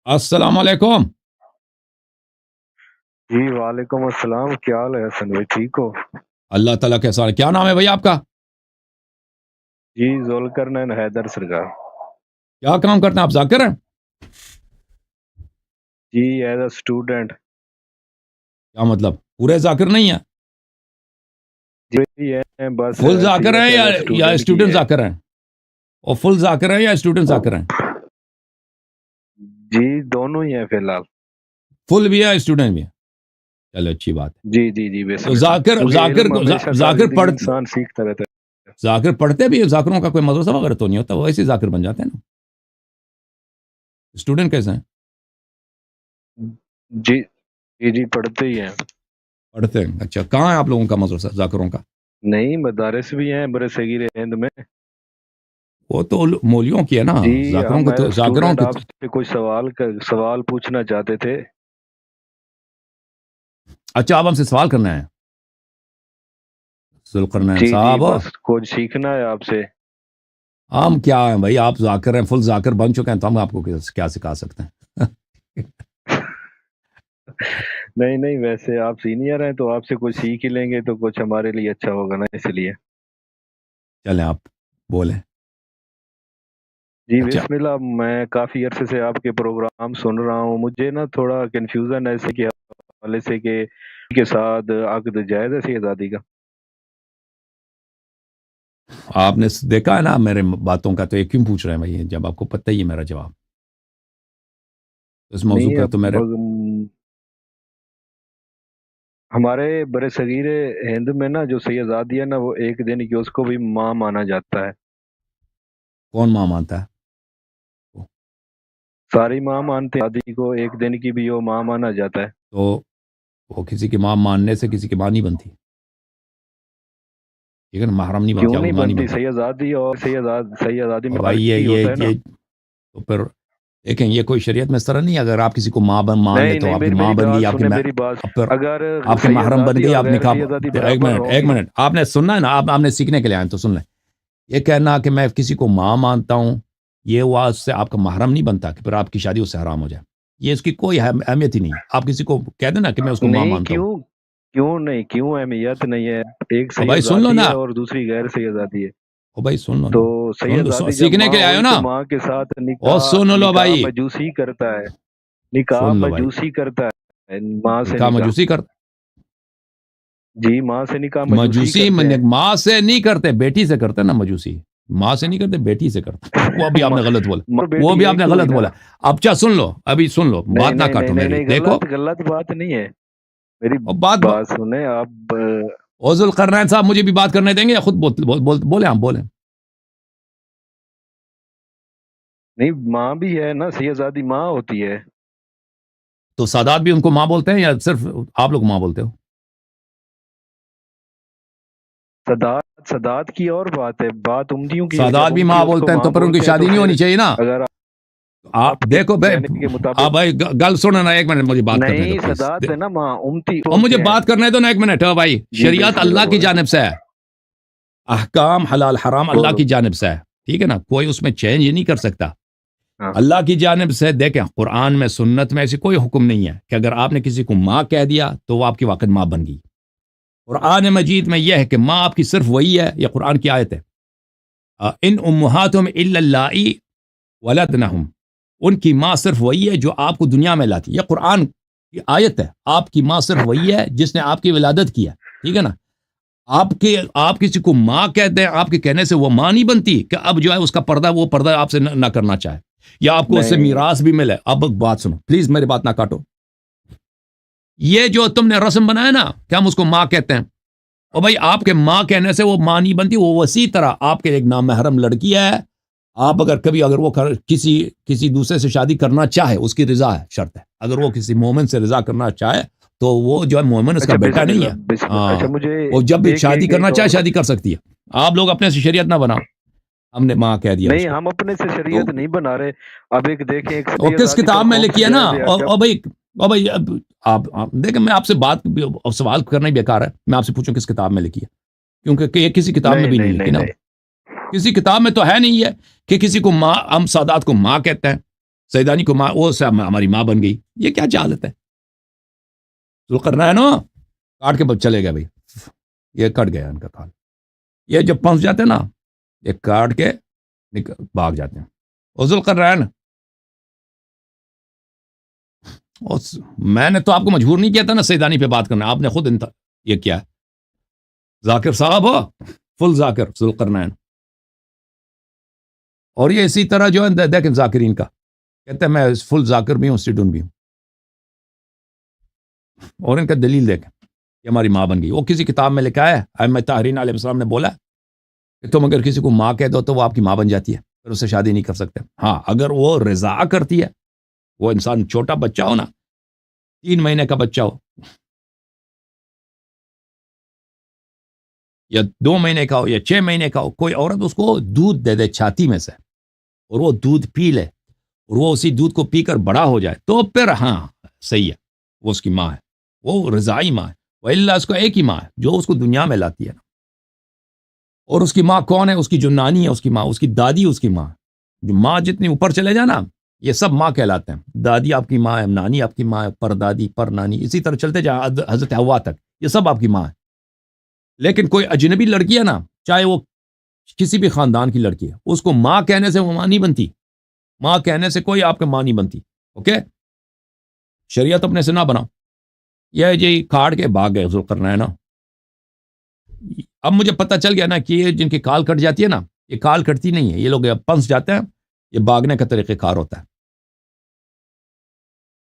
السلام علیکم. جی وعلیکم السلام. کیا حال ہے حسن بھائی, ٹھیک ہو؟ اللہ تعالیٰ کے ساتھ. کیا نام ہے بھائی آپ کا؟ جی ذوالقرنین حیدر سرکار. کیا کام کرتے ہیں آپ؟ ذاکر ہیں؟ جی ایز اے اسٹوڈنٹ. کیا مطلب پورے ذاکر نہیں ہیں؟ جی ہے بس فل ذاکر ہیں یا اسٹوڈنٹ کی اسٹوڈنٹ ہے. ذاکر ہیں؟ اور فل ذاکر ہیں یا اسٹوڈنٹ ذاکر ہیں؟ جی دونوں ہی ہیں فی الحال. فل بھی ہے اسٹوڈنٹ بھی ہے. چلو اچھی بات ہے. جی جی جی بے تو شک. ذاکر پڑھ انسان سیکھتا رہتا ہے. ذاکر پڑھتے بھی ہیں. ذاکروں کا کوئی مدرسہ وغیرہ تو نہیں ہوتا, وہ ایسے ذاکر بن جاتے ہیں نا. اسٹوڈنٹ کیسے ہیں؟ جی جی جی پڑھتے ہی ہیں. پڑھتے ہیں. اچھا کہاں ہے آپ لوگوں کا مدرسہ ذاکروں کا؟ نہیں مدارس بھی ہیں برے صغیر ہند میں. وہ تو مولیوں کی ہے نا. جی ذاکروں ہم کے تو ذاکروں اسٹوڈنٹ کے آپ سے کوئی سوال پوچھنا چاہتے تھے. اچھا آپ ہم سے سوال کرنا ہے ذوالقرنین جی جی صاحب؟ بس کچھ سیکھنا ہے آپ سے. ہم کیا ہیں بھائی, آپ ذاکر ہیں, فل ذاکر بن چکے ہیں, تو ہم آپ کو کیا سکھا سکتے ہیں؟ نہیں نہیں, ویسے آپ سینئر ہیں تو آپ سے کچھ سیکھ ہی لیں گے تو کچھ ہمارے لیے اچھا ہوگا نا, اس لیے. چلیں آپ بولیں. جی اچھا بسم اللہ. میں کافی عرصے سے آپ کے پروگرام سن رہا ہوں. مجھے نا تھوڑا کنفیوژن ہے ایسے کے حوالے سے کہ کے ساتھ عقد جائز ہے شہزادی کا. آپ نے دیکھا ہے نا میرے باتوں کا, تو یہ کیوں پوچھ رہے ہیں بھائی جب آپ کو پتہ ہی ہے میرا جواب اس موضوع نہیں کا؟ تو میرے اب ہمارے برے صغیر ہند میں نا جو شہزادی ہے نا, وہ ایک دن کی اس کو بھی ماں مانا جاتا ہے. کون ماں مانتا ہے؟ ساری ماں مانتے ہیں, شادی کو ایک دن کی بھی وہ ماں مانا جاتا ہے. تو وہ کسی کی ماں ماننے سے کسی کی ماں نہیں بنتی, ٹھیک ہے نا. محرم نہیں بنتی, کیوں آپ نہیں کی ماں نہیں بنتی؟ بنتی. شہزادی اور شہزادی اور میں بھائی فرق ہی ہوتا ہے نا. یہ تو پھر دیکھیں, یہ کوئی شریعت میں اس طرح نہیں ہے. اگر آپ کسی کو ماں مان لے نہیں تو نہیں, آپ کی میری ماں میری بن گئی, بات آپ کی سنیں, میری بات. اب پھر اگر آپ کے محرم بن سیدادی گئی, اور آپ غیر نکاح. سیدادی ایک برابر منٹ ہوں گی. آپ نے سننا ہے نا, آپ نے سیکھنے کے لیے آئے تو سن لیں. یہ کہنا کہ میں کسی کو ماں مانتا ہوں, یہ ہوا اس سے آپ کا محرم نہیں بنتا کہ پھر آپ کی شادی اس سے حرام ہو جائے. یہ اس کی کوئی اہمیت ہی نہیں ہے. آپ کسی کو کہہ دیں نا کہ میں اس کو ماں نہیں مانتا ہوں. کیوں کیوں نہیں, کیوں اہمیت نہیں ہے؟ ایک اور بھائی سن لو شہزادی نا, ہے اور دوسری غیر شہزادی ہے. او بھائی سن لو نا, تو سن لو, شہزادی جب سیکھنے ماں کے لیے آئے ہو ہوئی نا. تو ماں کے ساتھ اور سن لو نکاح بھائی, مجوسی کرتا ہے. نکاح سن لو بھائی, مجوسی کرتا ہے ماں سے نکاح نکاح. مجوسی کر جی ماں سے نکاح مجوسی مجوسی کرتے ہیں. ماں سے نہیں کرتے, بیٹی سے کرتے نا مجوسی. ماں سے نہیں کرتے, بیٹی سے کرتے. وہ بھی آپ نے غلط بولا, ماں وہ بیٹی بھی آپ ایک نے ہی ہوئی غلط نا. بولا. اب کیا سن لو, ابھی سن لو, نہیں بات نہ نہیں نہیں کاٹو نہیں میری, نہیں, دیکھو. غلط بات نہیں ہے. میری اور بات بات سنیں آپ. ذوالقرنین صاحب مجھے بھی بات کرنے دیں گے یا خود بولیں؟ آپ بولیں. نہیں, ماں بھی ہے نا, شہزادی ماں ہوتی ہے. تو سادات بھی ان کو ماں بولتے ہیں یا صرف آپ لوگ ماں بولتے ہو؟ صدات کی اور بات ہے, بات عمدیوں کی ہے. سادات جب بھی ان کی ماں اس کو بولتے ہیں ماں تو پھر ان کی بولتے ہیں تو شادی نہیں پھر ہونی چاہیے نا. اگر آپ کے دیکھو کہنے کے مطابق بھائی, گل سنو نا, ایک منٹ مجھے بات کرنے دو نہیں, پلیز. صدات ہے نا ماں, امتی اور مجھے بولتے ہیں. بات کرنے دو نا, ایک منٹ. بھائی جی شریعت بسم اللہ اللہ کی بولیں. جانب سے ہے, احکام حلال حرام اللہ بولو. کی جانب سے ہے, ٹھیک ہے نا. کوئی اس میں چینج ہی نہیں کر سکتا, ہاں اللہ کی جانب سے. دیکھیں قرآن میں سنت میں ایسی کوئی حکم نہیں ہے کہ اگر آپ نے کسی کو ماں کہہ دیا تو وہ آپ کی واقعی ماں بن گئی. قرآن مجید میں یہ ہے کہ ماں آپ کی صرف وہی ہے, یہ قرآن کی آیت ہے, ان امہاتہم الا اللائی ولدنہم, ان کی ماں صرف وہی ہے جو آپ کو دنیا میں لاتی. یہ قرآن کی آیت ہے. آپ کی ماں صرف وہی ہے جس نے آپ کی ولادت کی ہے, ٹھیک ہے نا. آپ کسی کو ماں کہتے ہیں, آپ کے کہنے سے وہ ماں نہیں بنتی کہ اب جو ہے اس کا پردہ, وہ پردہ آپ سے نہ کرنا چاہے, یا آپ کو اس سے نہیں میراث بھی ملے. اب بات سنو پلیز, میری بات نہ کاٹو. یہ جو تم نے رسم بنایا نا کہ ہم اس کو ماں کہتے ہیں, اور بھائی آپ کے ماں کہنے سے وہ ماں نہیں بنتی. وہ اسی طرح آپ کے ایک نامحرم لڑکی ہے, آپ اگر وہ کسی دوسرے سے شادی کرنا چاہے, اس کی رضا ہے, شرط ہے. اگر وہ کسی مومن سے رضا کرنا چاہے تو وہ جو ہے مومن اس کا اچھا بیٹا بسم نہیں اللہ ہے. بسم اللہ. اچھا ہاں, مجھے وہ جب بھی ایک شادی ایک کرنا ایک چاہے اور شادی کر سکتی ہے. آپ لوگ اپنے سے شریعت نہ بناؤ, ہم نے ماں کہہ دیا اس نہیں, کو. ہم اپنے سے تو شریعت نہیں بنا رہے. اب ایک دیکھیں, ایک اور کس شہزادی پر کتاب میں کون لکھی سی ہے نا. جائز ہے؟ اور بھائی آپ دیکھیں, میں آپ سے بات سوال کرنا ہی بیکار ہے. میں آپ سے پوچھوں کس کتاب میں لکھی ہے, کیونکہ یہ کسی کتاب میں نہیں بھی نہیں نہیں لکھی نہیں نا. نہیں کسی کتاب میں تو ہے نہیں ہے کہ کسی کو ماں, ہم سادات کو ماں کہتے ہیں. سیدانی کو ماں، وہ ہماری ماں بن گئی. یہ کیا جہالت ہے؟ ذوالقرنین کاٹ کے چلے گئے بھائی، یہ کٹ گیا ان کا کھال. یہ جب پھنس جاتے ہیں نا، یہ کاٹ کے بھاگ جاتے ہیں. اور ذوالقرنین، میں نے تو آپ کو مجبور نہیں کیا تھا نا سیدانی پہ بات کرنا، آپ نے خود یہ کیا. ذاکر صاحب ہو، فل ذاکر ذوالقرنین. اور یہ اسی طرح جو ہے دیکھیں ذاکرین کا کہتے ہیں میں فل ذاکر بھی ہوں، اسٹوڈنٹ بھی ہوں. اور ان کا دلیل دیکھیں کہ ہماری ماں بن گئی. وہ کسی کتاب میں لکھا ہے، ائمہ طاہرین علیہ السلام نے بولا کہ تم اگر کسی کو ماں کہہ دو تو وہ آپ کی ماں بن جاتی ہے، پھر اس سے شادی نہیں کر سکتے. ہاں اگر وہ رضا کرتی ہے، وہ انسان چھوٹا بچہ ہو نا، 3 مہینے کا بچہ ہو یا 2 مہینے کا ہو یا 6 مہینے کا ہو، کوئی عورت اس کو دودھ دے دے چھاتی میں سے اور وہ دودھ پی لے اور وہ اسی دودھ کو پی کر بڑا ہو جائے، تو پھر ہاں صحیح ہے، وہ اس کی ماں ہے، وہ رضائی ماں ہے. وَإِلَّا اس کو ایک ہی ماں ہے جو اس کو دنیا میں لاتی ہے نا. اور اس کی ماں کون ہے؟ اس کی جو نانی ہے اس کی ماں، اس کی دادی اس کی ماں. جو ماں جتنی اوپر چلے جائے نا، یہ سب ماں کہلاتے ہیں. دادی آپ کی ماں ہے، نانی آپ کی ماں ہے، پر دادی، پر نانی، اسی طرح چلتے جائے حضرت حوا تک، یہ سب آپ کی ماں ہے. لیکن کوئی اجنبی لڑکی ہے نا، چاہے وہ کسی بھی خاندان کی لڑکی ہے، اس کو ماں کہنے سے وہ ماں نہیں بنتی. ماں کہنے سے کوئی آپ کے ماں نہیں بنتی. اوکے، شریعت اپنے سے نہ بناؤ. یہ جی کاٹ کے بھاگ گئے ذوالقرنین نا. اب مجھے پتہ چل گیا نا کہ یہ جن کی کال کٹ جاتی ہے نا، یہ کال کٹتی نہیں ہے، یہ لوگ پنس جاتے ہیں، یہ بھاگنے کا طریقہ کار ہوتا ہے.